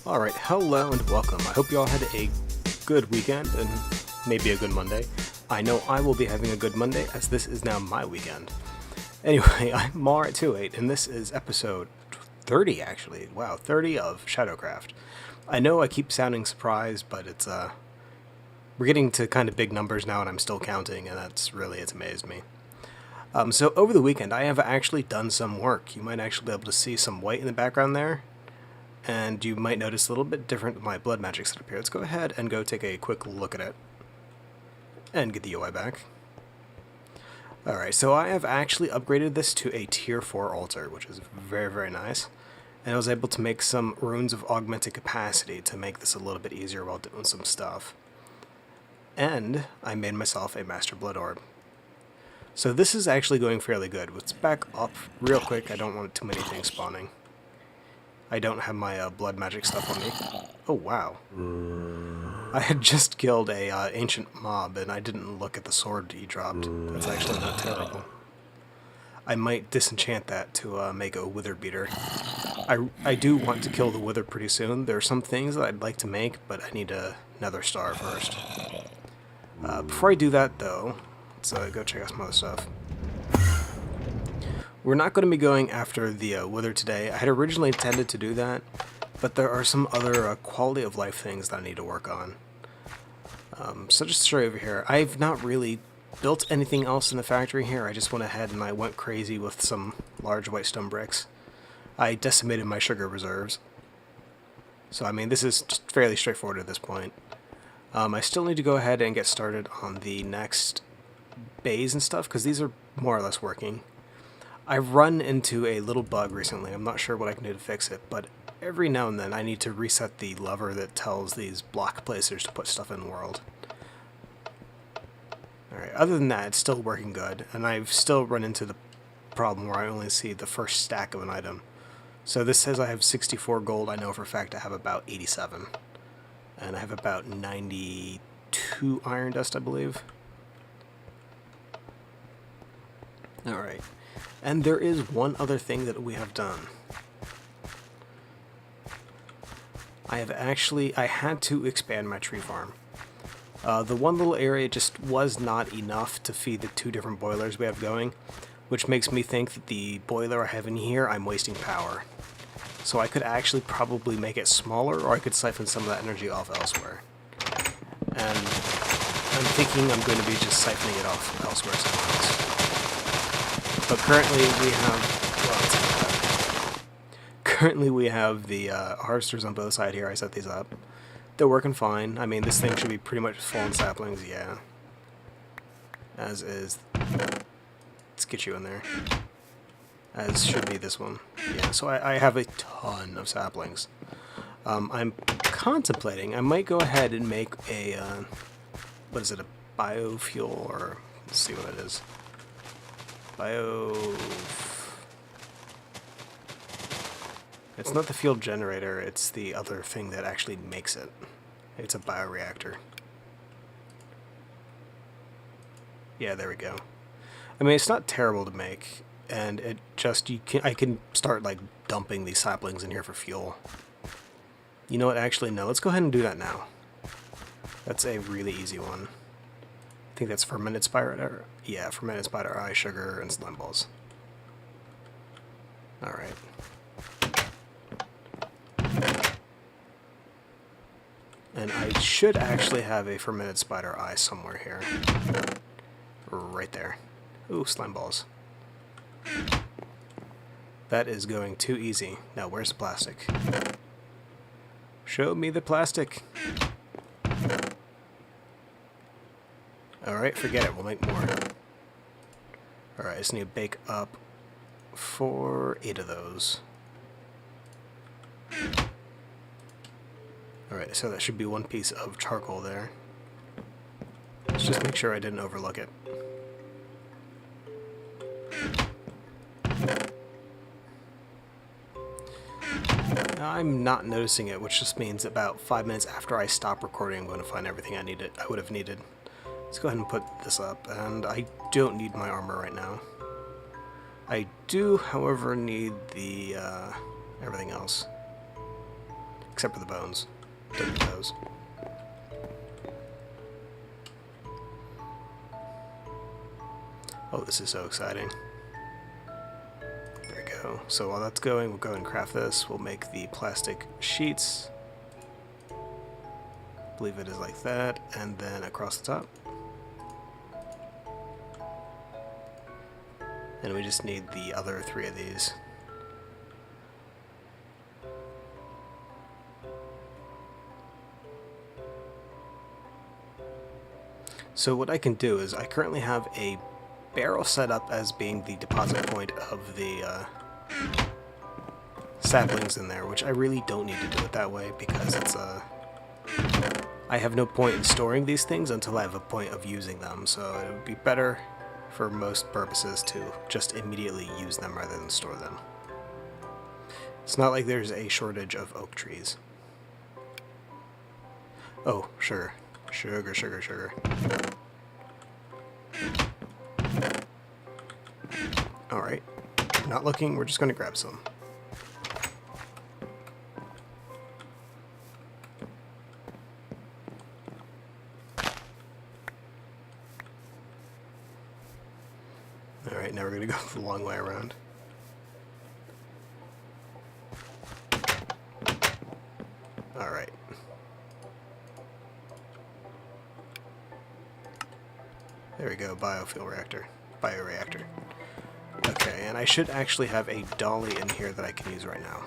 Alright, hello and welcome. I hope you all had a good weekend and maybe a good Monday. I know I will be having a good Monday as this is now my weekend. Anyway, I'm Mar28 and this is episode 30 actually. Wow, 30 of SHADOWCRAFT. I know I keep sounding surprised, but it's we're getting to kind of big numbers now and I'm still counting, and it's amazed me. So over the weekend I have actually done some work. You might actually be able to see some white in the background there. And you might notice a little bit different with my blood magic setup here. Let's go ahead and go take a quick look at it. And get the UI back. Alright, so I have actually upgraded this to a tier 4 altar, which is very, very nice. And I was able to make some runes of augmented capacity to make this a little bit easier while doing some stuff. And I made myself a Master Blood Orb. So this is actually going fairly good. Let's back up real quick. I don't want too many things spawning. I don't have my blood magic stuff on me. Oh, wow. I had just killed a ancient mob, and I didn't look at the sword he dropped. That's actually not terrible. I might disenchant that to make a wither beater. I do want to kill the wither pretty soon. There are some things that I'd like to make, but I need a nether star first. Before I do that, though, let's go check out some other stuff. We're not going to be going after the wither today. I had originally intended to do that, but there are some other quality of life things that I need to work on. So just to show you over here, I've not really built anything else in the factory here. I just went ahead and I went crazy with some large white stone bricks. I decimated my sugar reserves. So I mean, this is just fairly straightforward at this point. I still need to go ahead and get started on the next bays and stuff, because these are more or less working. I've run into a little bug recently. I'm not sure what I can do to fix it, but every now and then I need to reset the lever that tells these block placers to put stuff in the world. Alright, other than that, it's still working good, and I've still run into the problem where I only see the first stack of an item. So this says I have 64 gold. I know for a fact I have about 87. And I have about 92 iron dust, I believe. Alright. And there is one other thing that we have done. I had to expand my tree farm. The one little area just was not enough to feed the 2 different boilers we have going, which makes me think that the boiler I have in here, I'm wasting power. So I could actually probably make it smaller, or I could siphon some of that energy off elsewhere. And I'm thinking I'm going to be just siphoning it off elsewhere somewhere else. But currently we have the harvesters on both sides here. I set these up. They're working fine. I mean, this thing should be pretty much full on saplings, yeah. As is. Let's get you in there. As should be this one. Yeah, so I have a ton of saplings. I'm contemplating, I might go ahead and make a, what is it, a biofuel, or let's see what it is. It's not the fuel generator, it's the other thing that actually makes it. It's a bioreactor. Yeah, there we go. I mean, it's not terrible to make, and it just, I can start like dumping these saplings in here for fuel. You know what, actually no, let's go ahead and do that now. That's a really easy one. I think that's fermented spider. Yeah, fermented spider eye, sugar, and slime balls. Alright. And I should actually have a fermented spider eye somewhere here. Right there. Ooh, slime balls. That is going too easy. Now, where's the plastic? Show me the plastic. Alright, forget it. We'll make more. Alright, I just need to bake up for 8 of those. Alright, so that should be 1 piece of charcoal there. Let's just make sure I didn't overlook it. I'm not noticing it, which just means about 5 minutes after I stop recording, I'm going to find everything I would have needed. Let's go ahead and put this up, and I don't need my armor right now. I do, however, need the everything else. Except for the bones. Don't need those. Oh, this is so exciting. There we go. So while that's going, we'll go ahead and craft this. We'll make the plastic sheets. I believe it is like that, and then across the top. And we just need the other 3 of these. So what I can do is I currently have a barrel set up as being the deposit point of the saplings in there, which I really don't need to do it that way because it's I have no point in storing these things until I have a point of using them, so it would be better for most purposes to just immediately use them rather than store them. It's not like there's a shortage of oak trees. Oh, sugar. Sugar, sugar, sugar. Alright. Not looking, we're just going to grab some. Alright, now we're going to go the long way around. Alright. There we go, bioreactor. Okay, and I should actually have a dolly in here that I can use right now.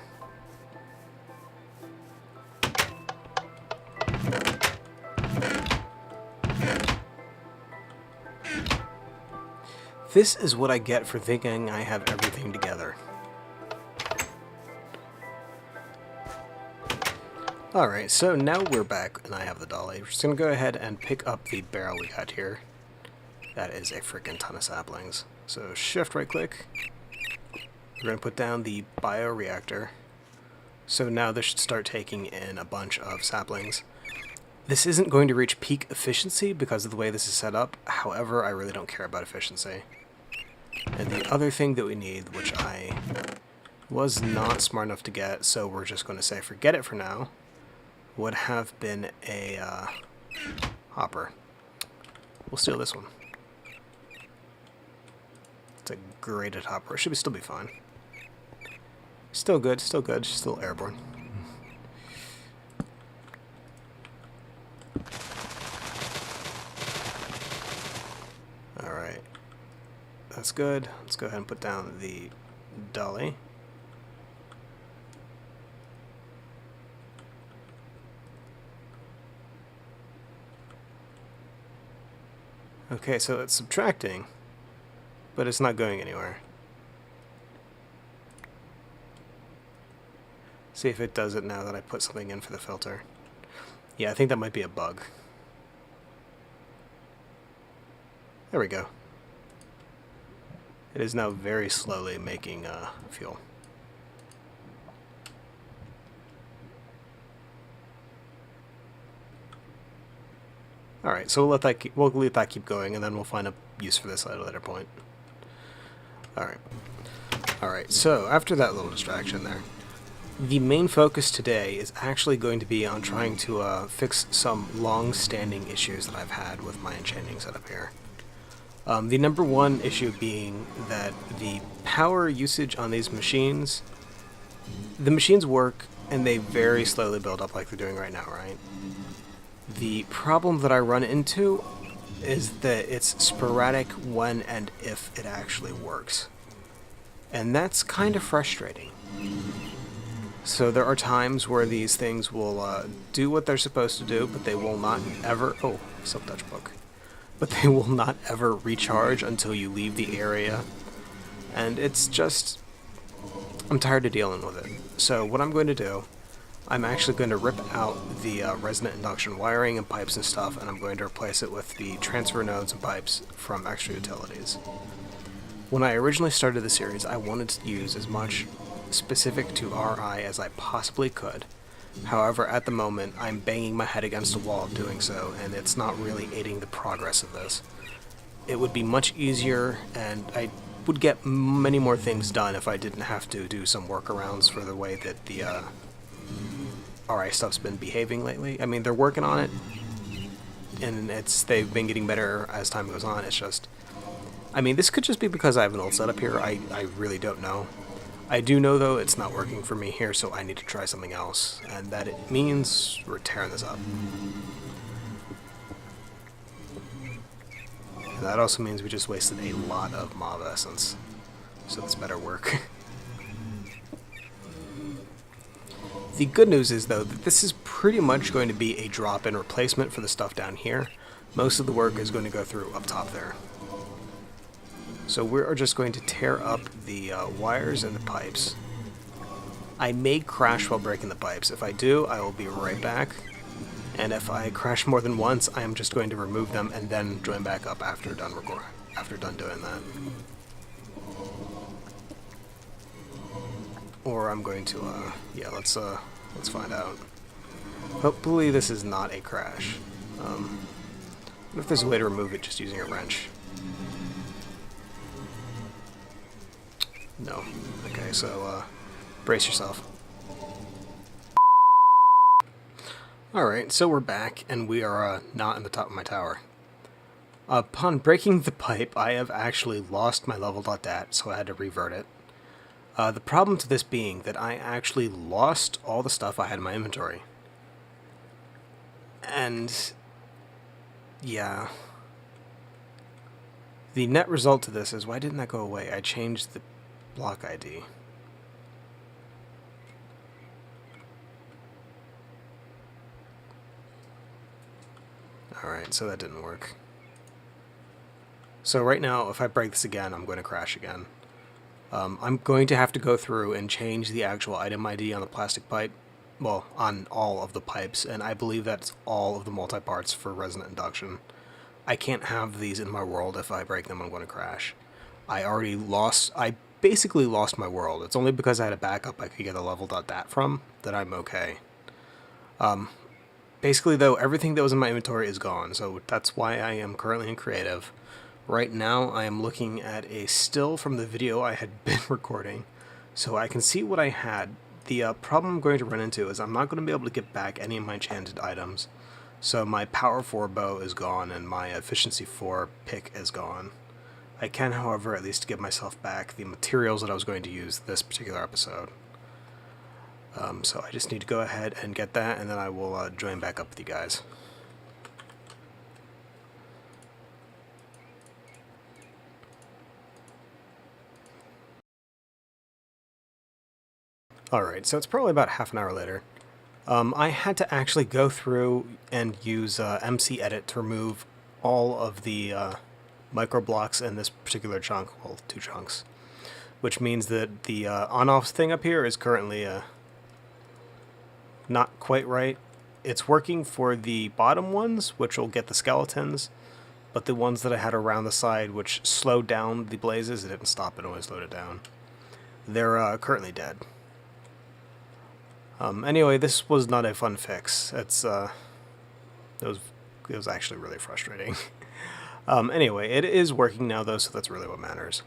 This is what I get for thinking I have everything together. Alright, so now we're back and I have the dolly. We're just going to go ahead and pick up the barrel we got here. That is a freaking ton of saplings. So shift right click. We're going to put down the bioreactor. So now this should start taking in a bunch of saplings. This isn't going to reach peak efficiency because of the way this is set up. However, I really don't care about efficiency. And the other thing that we need, which I was not smart enough to get, so we're just going to say forget it for now, would have been a hopper. We'll steal this one. It's a graded hopper. It should still be fine. Still good, still airborne. Alright. That's good. Let's go ahead and put down the dolly. Okay, so it's subtracting, but it's not going anywhere. See if it does it now that I put something in for the filter. Yeah, I think that might be a bug. There we go. It is now very slowly making fuel. Alright, so we'll let that keep going, and then we'll find a use for this at a later point. Alright, so after that little distraction there, the main focus today is actually going to be on trying to fix some long-standing issues that I've had with my enchanting setup here. The number one issue being that the power usage on these machines, the machines work and they very slowly build up like they're doing right now, right? The problem that I run into is that it's sporadic when and if it actually works. And that's kind of frustrating. So there are times where these things will do what they're supposed to do, but they will not ever... Oh, self-touch book. But they will not ever recharge until you leave the area. And it's just... I'm tired of dealing with it. So what I'm going to do, I'm actually going to rip out the resonant induction wiring and pipes and stuff, and I'm going to replace it with the transfer nodes and pipes from extra utilities. When I originally started the series, I wanted to use as much specific to RI as I possibly could. However, at the moment, I'm banging my head against the wall doing so, and it's not really aiding the progress of this. It would be much easier, and I would get many more things done if I didn't have to do some workarounds for the way that the RI stuff's been behaving lately. I mean, they're working on it, and they've been getting better as time goes on. It's just, I mean, this could just be because I have an old setup here. I really don't know. I do know, though, it's not working for me here, so I need to try something else. And that it means we're tearing this up. And that also means we just wasted a lot of mob essence. So this better work. The good news is, though, that this is pretty much going to be a drop-in replacement for the stuff down here. Most of the work is going to go through up top there. So we're just going to tear up the wires and the pipes. I may crash while breaking the pipes. If I do, I will be right back. And if I crash more than once, I am just going to remove them and then join back up after done doing that. Or I'm going to, yeah, let's find out. Hopefully this is not a crash. What if there's a way to remove it just using a wrench? No. Okay, so, brace yourself. Alright, so we're back, and we are, not in the top of my tower. Upon breaking the pipe, I have actually lost my level.dat, so I had to revert it. The problem to this being that I actually lost all the stuff I had in my inventory. And, yeah. The net result to this is, why didn't that go away? I changed the block ID. Alright, so that didn't work. So right now, if I break this again, I'm going to crash again. I'm going to have to go through and change the actual item ID on the plastic pipe. Well, on all of the pipes, and I believe that's all of the multi-parts for resonant induction. I can't have these in my world. If I break them, I'm going to crash. I basically lost my world. It's only because I had a backup I could get a level.dat from that I'm okay. Basically, though, everything that was in my inventory is gone, so that's why I am currently in creative. Right now, I am looking at a still from the video I had been recording, so I can see what I had. The problem I'm going to run into is I'm not going to be able to get back any of my enchanted items. So my power 4 bow is gone, and my efficiency 4 pick is gone. I can, however, at least give myself back the materials that I was going to use this particular episode. So I just need to go ahead and get that, and then I will join back up with you guys. Alright, so it's probably about half an hour later. I had to actually go through and use MC Edit to remove all of the micro blocks in this particular chunk, well, 2 chunks, which means that the on-off thing up here is currently not quite right. It's working for the bottom ones, which will get the skeletons, but the ones that I had around the side, which slowed down the blazes, it didn't stop it, only slowed it down. They're currently dead. Anyway, this was not a fun fix. It was actually really frustrating. Anyway, it is working now, though, so that's really what matters.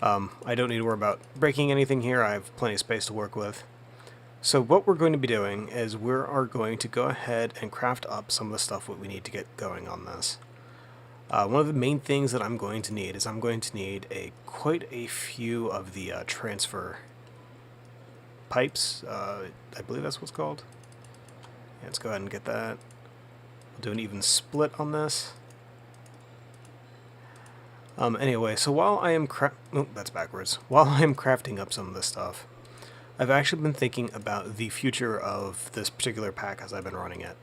I don't need to worry about breaking anything here. I have plenty of space to work with. So what we're going to be doing is we are going to go ahead and craft up some of the stuff that we need to get going on this. One of the main things that I'm going to need is I'm going to need quite a few of the transfer pipes. I believe that's what's called. Yeah, let's go ahead and get that. We'll do an even split on this. Anyway, so while I am that's backwards. While I am crafting up some of this stuff, I've actually been thinking about the future of this particular pack as I've been running it.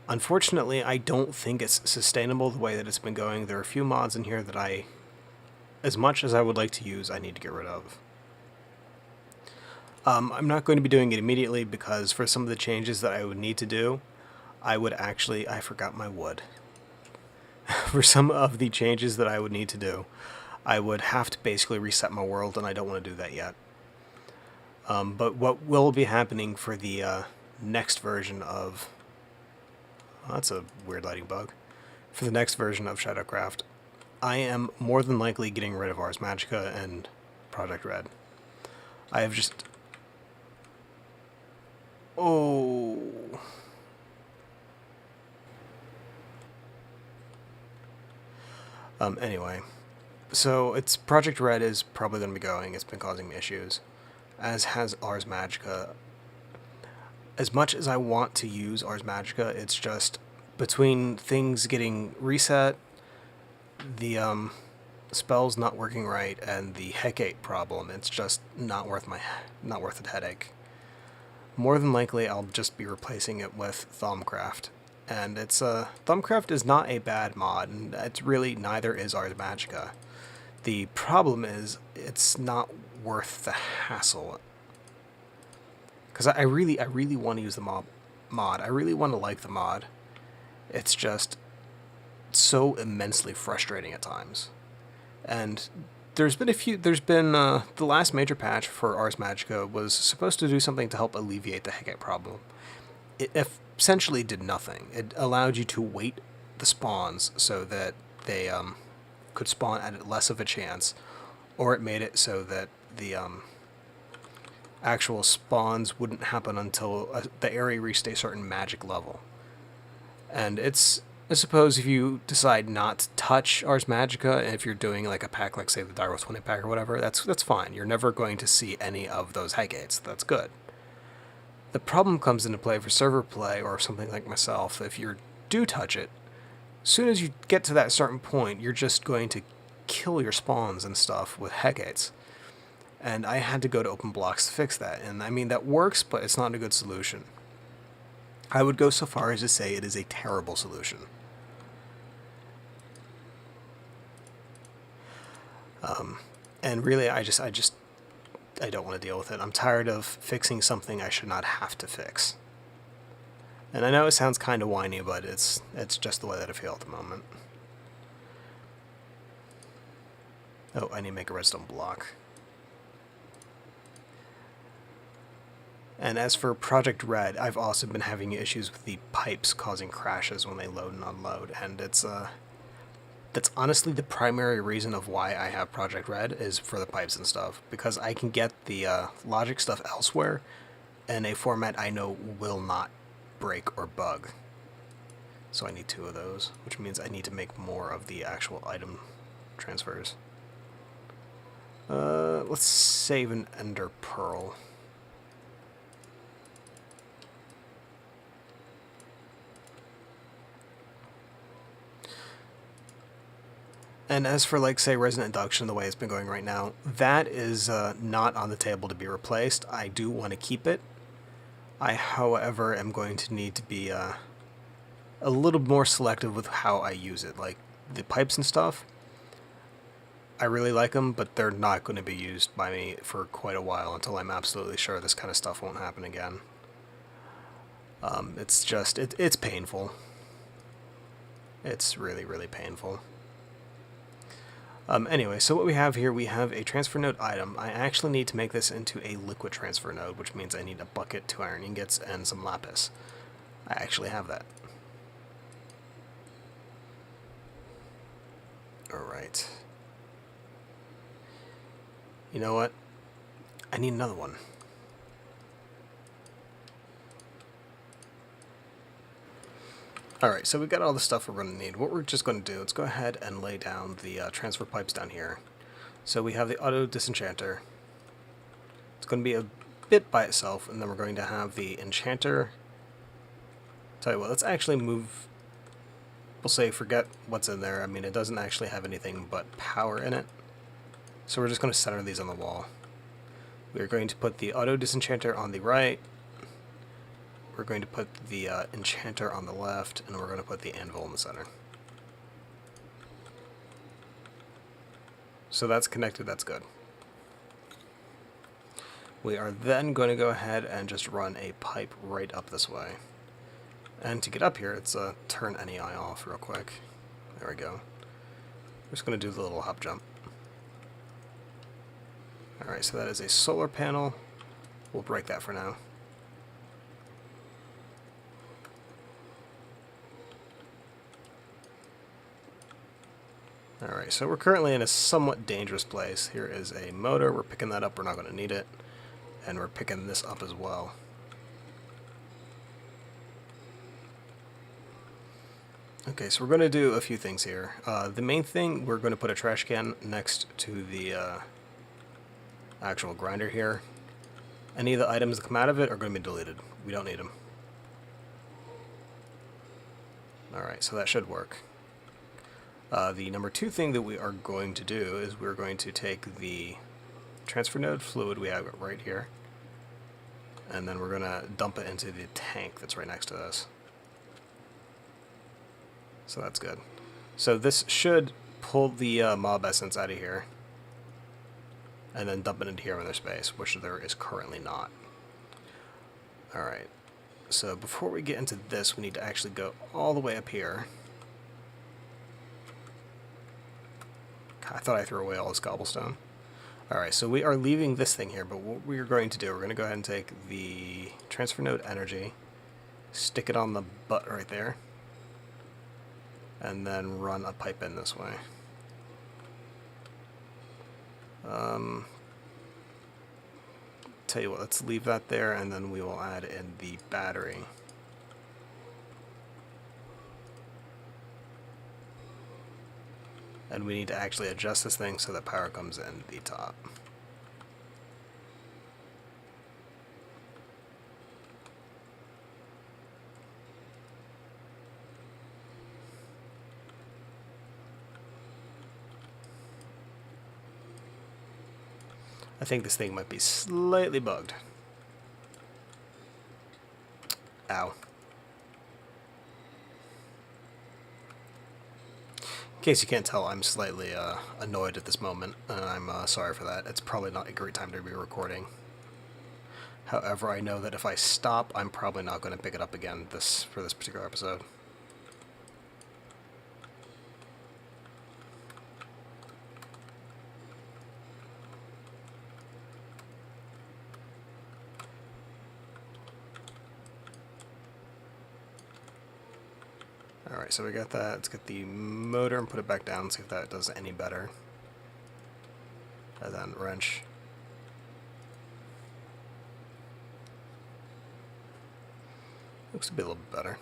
Unfortunately, I don't think it's sustainable the way that it's been going. There are a few mods in here that as much as I would like to use, I need to get rid of. I'm not going to be doing it immediately because for some of the changes that I would need to do, I forgot my wood. For some of the changes that I would need to do, I would have to basically reset my world, and I don't want to do that yet. But what will be happening for the next version of... Oh, that's a weird lighting bug. For the next version of SHADOWCRAFT, I am more than likely getting rid of Ars Magica and Project Red. I have just... Oh. Anyway. So, it's Project Red is probably going to be going. It's been causing me issues. As has Ars Magica. As much as I want to use Ars Magica, it's just between things getting reset, the spells not working right, and the Hecate problem, it's just not worth the headache. More than likely, I'll just be replacing it with SHADOWCRAFT. And it's SHADOWCRAFT is not a bad mod, and it's really neither is Ars Magica. The problem is it's not worth the hassle. Because I really want to use the mod. I really want to like the mod. It's just so immensely frustrating at times. And there's been the last major patch for Ars Magica was supposed to do something to help alleviate the Hecate problem. It essentially did nothing. It allowed you to wait the spawns so that they could spawn at less of a chance, or it made it so that the actual spawns wouldn't happen until the area reached a certain magic level. And I suppose if you decide not to touch Ars Magica, if you're doing like a pack like, say, the Direwolf 20 pack or whatever, that's fine. You're never going to see any of those Hecates. That's good. The problem comes into play for server play or something like myself. If you do touch it, as soon as you get to that certain point, you're just going to kill your spawns and stuff with Hecates. And I had to go to open blocks to fix that. And I mean, that works, but it's not a good solution. I would go so far as to say it is a terrible solution. And really, I don't want to deal with it. I'm tired of fixing something I should not have to fix. And I know it sounds kind of whiny, but it's just the way that I feel at the moment. Oh, I need to make a redstone block. And as for Project Red, I've also been having issues with the pipes causing crashes when they load and unload, and that's honestly the primary reason of why I have Project Red is for the pipes and stuff, because I can get the logic stuff elsewhere in a format I know will not break or bug. So I need 2 of those, which means I need to make more of the actual item transfers. Let's save an Ender Pearl. And as for, like, say, Resonant Induction, the way it's been going right now, that is not on the table to be replaced. I do want to keep it. I, however, am going to need to be a little more selective with how I use it. Like, the pipes and stuff, I really like them, but they're not going to be used by me for quite a while until I'm absolutely sure this kind of stuff won't happen again. It's just, it's painful. It's really, really painful. Anyway, so what we have here, we have a transfer node item. I actually need to make this into a liquid transfer node, which means I need a bucket, 2 iron ingots, and some lapis. I actually have that. Alright. You know what? I need another one. Alright, so we've got all the stuff we're going to need. What we're just going to do, let's go ahead and lay down the transfer pipes down here. So we have the auto disenchanter. It's going to be a bit by itself, and then we're going to have the enchanter. Tell you what, let's actually move, we'll say forget what's in there. I mean, it doesn't actually have anything but power in it. So we're just going to center these on the wall. We're going to put the auto disenchanter on the right. We're going to put the enchanter on the left, and we're going to put the anvil in the center. So that's connected, that's good. We are then going to go ahead and just run a pipe right up this way. And to get up here, let's turn NEI off real quick. There we go. We're just going to do the little hop jump. Alright, so that is a solar panel. We'll break that for now. Alright, so we're currently in a somewhat dangerous place. Here is a motor. We're picking that up. We're not going to need it. And we're picking this up as well. Okay, so we're going to do a few things here. The main thing, we're going to put a trash can next to the actual grinder here. Any of the items that come out of it are going to be deleted. We don't need them. Alright, so that should work. The number 2 thing that we are going to do is we're going to take the transfer node fluid, we have it right here, and then we're going to dump it into the tank that's right next to this. So that's good. So this should pull the mob essence out of here and then dump it into here when there's space, which there is currently not. Alright, so before we get into this, we need to actually go all the way up here. I thought I threw away all this cobblestone. Alright, so we are leaving this thing here, but what we're going to do, we're going to go ahead and take the transfer node energy, stick it on the butt right there, and then run a pipe in this way. Tell you what, let's leave that there, and then we will add in the battery. And we need to actually adjust this thing so that power comes in the top. I think this thing might be slightly bugged. Ow. In case you can't tell, I'm slightly annoyed at this moment, and I'm sorry for that. It's probably not a great time to be recording. However, I know that if I stop, I'm probably not going to pick it up again for this particular episode. Alright, so we got that. Let's get the motor and put it back down, see if that does any better. And then wrench. Looks to be a little bit better.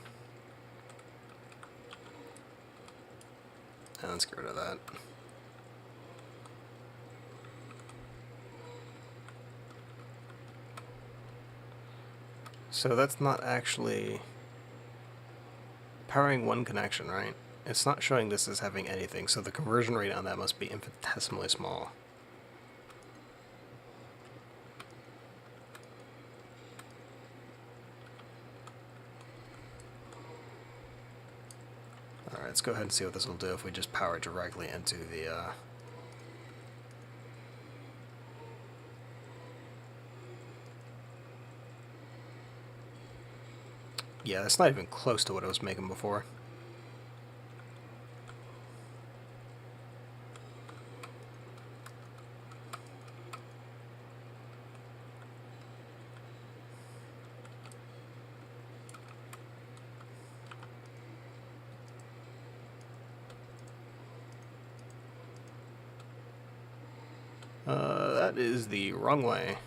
And let's get rid of that. So that's not actually powering one connection, right? It's not showing this as having anything, so the conversion rate on that must be infinitesimally small. Alright, let's go ahead and see what this will do if we just power it directly into the yeah, that's not even close to what it was making before. That is the wrong way.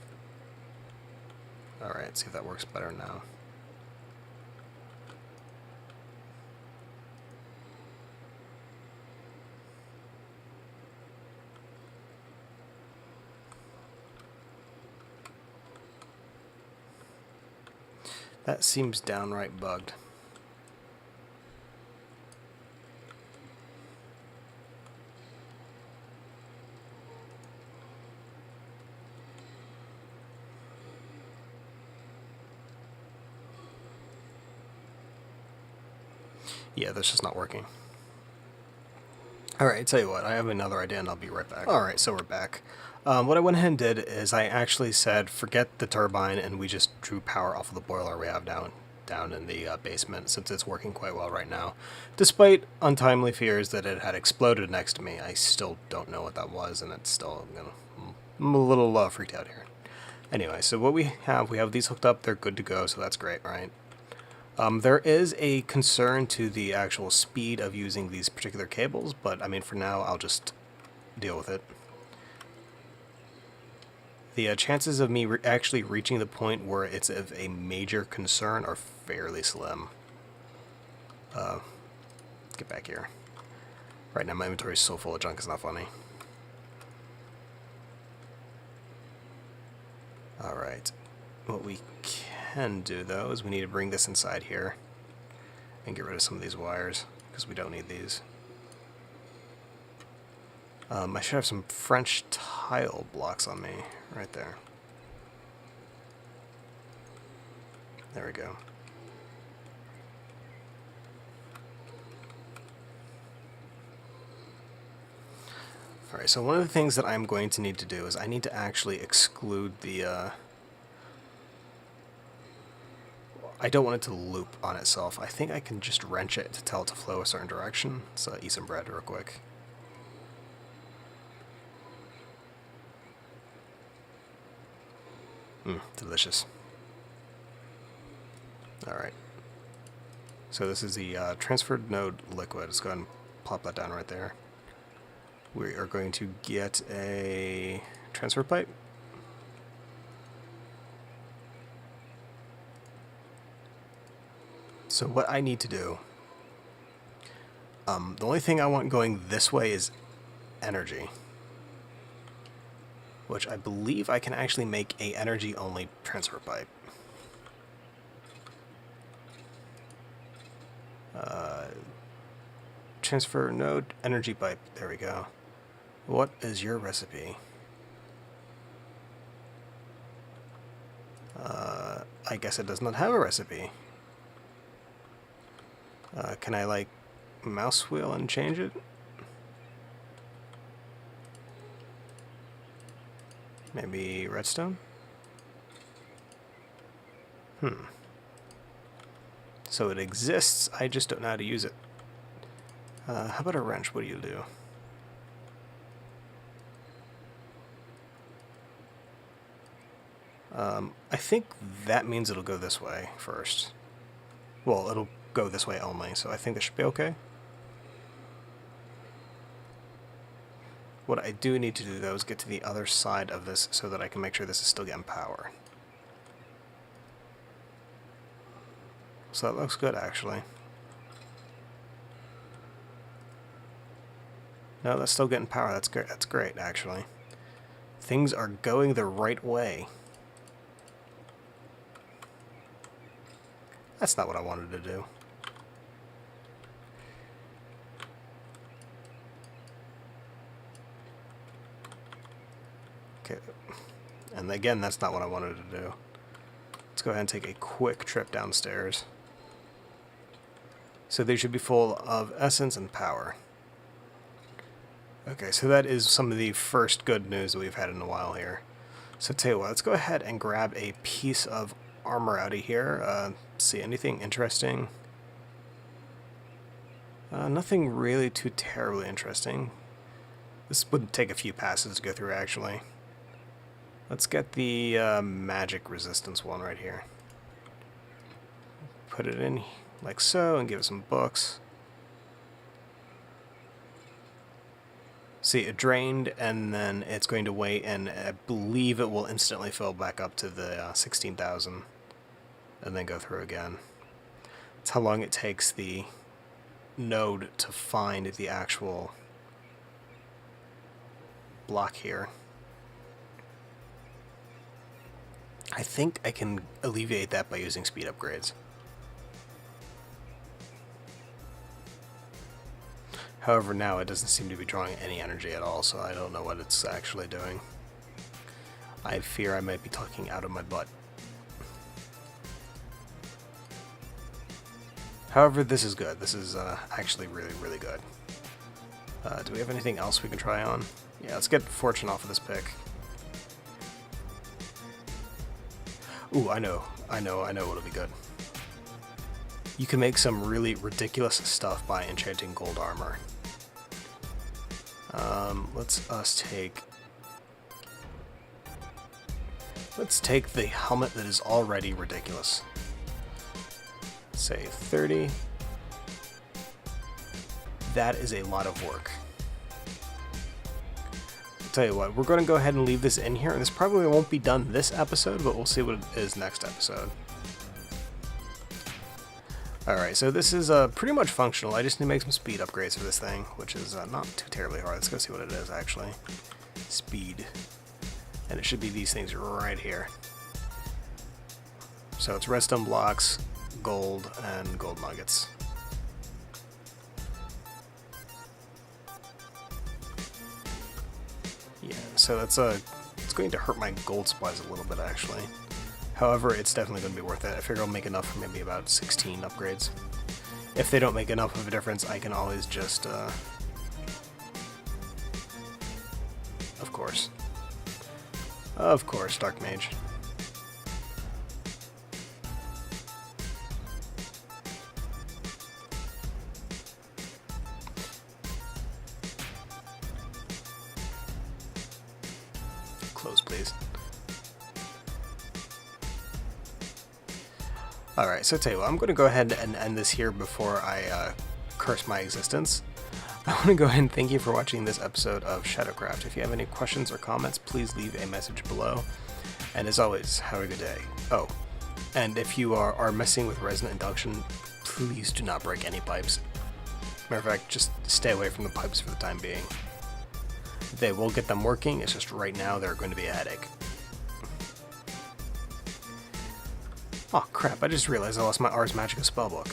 Alright, let's see if that works better now. That seems downright bugged. Yeah, this is not working. Alright, tell you what, I have another idea and I'll be right back. Alright, so we're back. What I went ahead and did is I actually said forget the turbine and we just drew power off of the boiler we have down in the basement, since it's working quite well right now. Despite untimely fears that it had exploded next to me, I still don't know what that was, and it's still, I'm a little freaked out here. Anyway, so what we have these hooked up, they're good to go, so that's great, right? There is a concern to the actual speed of using these particular cables, but I mean, for now, I'll just deal with it. The chances of me actually reaching the point where it's of a major concern are fairly slim. Get back here. Right now my inventory is so full of junk, it's not funny. Alright. What we can do, though, is we need to bring this inside here and get rid of some of these wires, because we don't need these. I should have some French tile blocks on me, right there. There we go. Alright, so one of the things that I'm going to need to do is I need to actually exclude the, I don't want it to loop on itself. I think I can just wrench it to tell it to flow a certain direction. So eat some bread real quick. Delicious. Alright. So this is the transferred node liquid. Let's go ahead and plop that down right there. We are going to get a transfer pipe. So what I need to do, the only thing I want going this way is energy, which I believe I can actually make a energy only transfer pipe. Transfer node energy pipe, there we go. What is your recipe? I guess it does not have a recipe. Can I, like, mouse wheel and change it? Maybe redstone? So it exists, I just don't know how to use it. How about a wrench? What do you do? I think that means it'll go this way first. Well, it'll go this way only, so I think this should be okay. What I do need to do, though, is get to the other side of this so that I can make sure this is still getting power. So that looks good, actually. No, that's still getting power. That's great. That's great, actually. Things are going the right way. That's not what I wanted to do. Okay. And again, that's not what I wanted to do. Let's go ahead and take a quick trip downstairs. So they should be full of essence and power. Okay, so that is some of the first good news that we've had in a while here. So tell you what, let's go ahead and grab a piece of armor out of here. See anything interesting? Nothing really too terribly interesting. This would take a few passes to go through, actually. Let's get the magic resistance one right here. Put it in like so and give it some books. See, it drained and then it's going to wait, and I believe it will instantly fill back up to the 16,000 and then go through again. That's how long it takes the node to find the actual block here. I think I can alleviate that by using speed upgrades. However, now it doesn't seem to be drawing any energy at all, so I don't know what it's actually doing. I fear I might be talking out of my butt. However, this is good. This is actually really, really good. Do we have anything else we can try on? Yeah, let's get fortune off of this pick. Ooh, I know what'll be good. You can make some really ridiculous stuff by enchanting gold armor. Let's take the helmet that is already ridiculous. Say 30. That is a lot of work. I'll tell you what, we're going to go ahead and leave this in here, and this probably won't be done this episode, but we'll see what it is next episode. Alright, so this is pretty much functional. I just need to make some speed upgrades for this thing, which is not too terribly hard. Let's go see what it is, actually. Speed. And it should be these things right here. So it's redstone blocks, gold, and gold nuggets. Yeah, so that's it's going to hurt my gold supplies a little bit, actually. However, it's definitely going to be worth it. I figure I'll make enough for maybe about 16 upgrades. If they don't make enough of a difference, I can always just, of course, Dark Mage. Close, please. Alright, so tell you what, I'm going to go ahead and end this here before I curse my existence. I want to go ahead and thank you for watching this episode of SHADOWCRAFT. If you have any questions or comments, please leave a message below. And as always, have a good day. Oh, and if you are messing with resin induction, please do not break any pipes. Matter of fact, just stay away from the pipes for the time being. They will get them working, it's just right now they're going to be a headache. Oh crap, I just realized I lost my Ars Magica spellbook.